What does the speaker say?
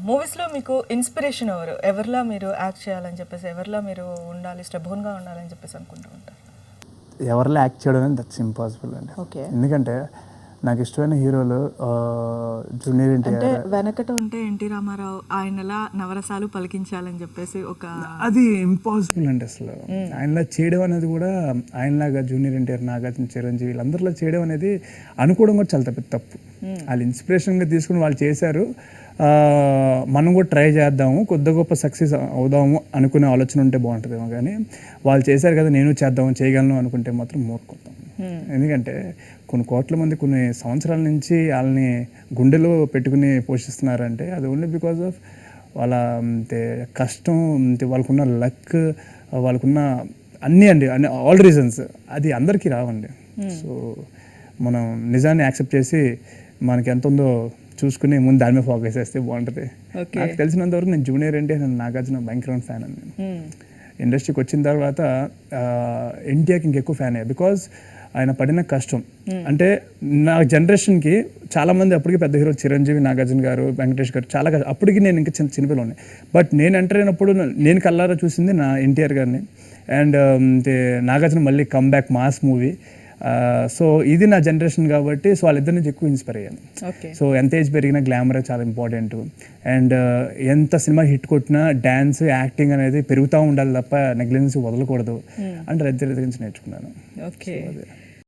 మూవీస్లో మీకు ఇన్స్పిరేషన్ ఎవరిలా మీరు యాక్ట్ చేయాలని చెప్పేసి, ఎవరిలా మీరు ఉండాలి, స్టెబోన్గా ఉండాలని చెప్పేసి అనుకుంటూ ఉంటారు? ఎవరిలో యాక్ట్ చేయడం అనేది దట్స్ ఇంపాసిబుల్ అండి. ఓకే. ఎందుకంటే నాకు ఇష్టమైన హీరోలు జూనియర్ అంటే ఎన్టీఆర్. వెనకట ఉంటే ఎన్టీ రామారావు ఆయనలా నవరసాలు పలికించాలని చెప్పేసి ఒక అది ఇంపాసిబుల్ అండి అసలు. ఆయనలా చేయడం అనేది కూడా, ఆయనలాగా జూనియర్ ఎన్టీఆర్, నాగార్జున, చిరంజీవి వీళ్ళందరిలో చేయడం అనేది అనుకోవడం కూడా చాలా తప్పు. వాళ్ళు ఇన్స్పిరేషన్గా తీసుకుని వాళ్ళు చేశారు, మనం కూడా ట్రై చేద్దాము, కొద్ది గొప్ప సక్సెస్ అవుదాము అనుకునే ఆలోచన ఉంటే బాగుంటుందేమో. కానీ వాళ్ళు చేశారు కదా నేను చేద్దాము, చేయగలను అనుకుంటే మాత్రం మూర్ఖుతాం. ఎందుకంటే కొన్ని కోట్ల మంది కొన్ని సంవత్సరాల నుంచి వాళ్ళని గుండెలో పెట్టుకుని పోషిస్తున్నారంటే అది ఓన్లీ బికాజ్ ఆఫ్ వాళ్ళ కష్టం, వాళ్ళకున్న లక్, వాళ్ళకున్న అన్నీ అండి, అన్ని ఆల్ రీజన్స్. అది అందరికీ రావండి. సో మనం నిజాన్ని యాక్సెప్ట్ చేసి మనకి ఎంత ఉందో చూసుకుని ముందు దాని మీద ఫోకస్ చేస్తే బాగుంటుంది. నాకు తెలిసినంతవరకు నేను జూనియర్ ఎన్టీఆర్, నాగార్జున భయంకరమైన ఫ్యాన్ అండి. ఇండస్ట్రీకి వచ్చిన తర్వాత ఎన్టీఆర్కి ఇంకెక్కువ ఫ్యాన్ అయ్యా. బికాజ్ ఆయన పడిన కష్టం అంటే నా జనరేషన్కి చాలామంది అప్పటికి పెద్ద హీరో చిరంజీవి, నాగార్జున గారు, వెంకటేష్ గారు చాలా అప్పటికి నేను ఇంకా చిన్నపిల్లలు. బట్ నేను ఎంటర్ అయినప్పుడు నేను కల్లారా చూసింది నా ఎన్టీఆర్ గారిని. అండ్ నాగార్జున మళ్ళీ come back mass movie. So ఇది నా జనరేషన్ కాబట్టి సో వాళ్ళిద్దరి నుంచి ఎక్కువ ఇన్స్పైర్ అయ్యాను. సో ఎంత ఏజ్ పెరిగినా గ్లామర్ చాలా ఇంపార్టెంట్. అండ్ ఎంత సినిమా హిట్ కొట్టినా డ్యాన్స్, యాక్టింగ్ అనేది పెరుగుతూ ఉండాలి తప్ప నెగ్లిజెన్స్ వదలకూడదు అంటే ఇద్దరి నుంచి నేర్చుకున్నాను. ఓకే.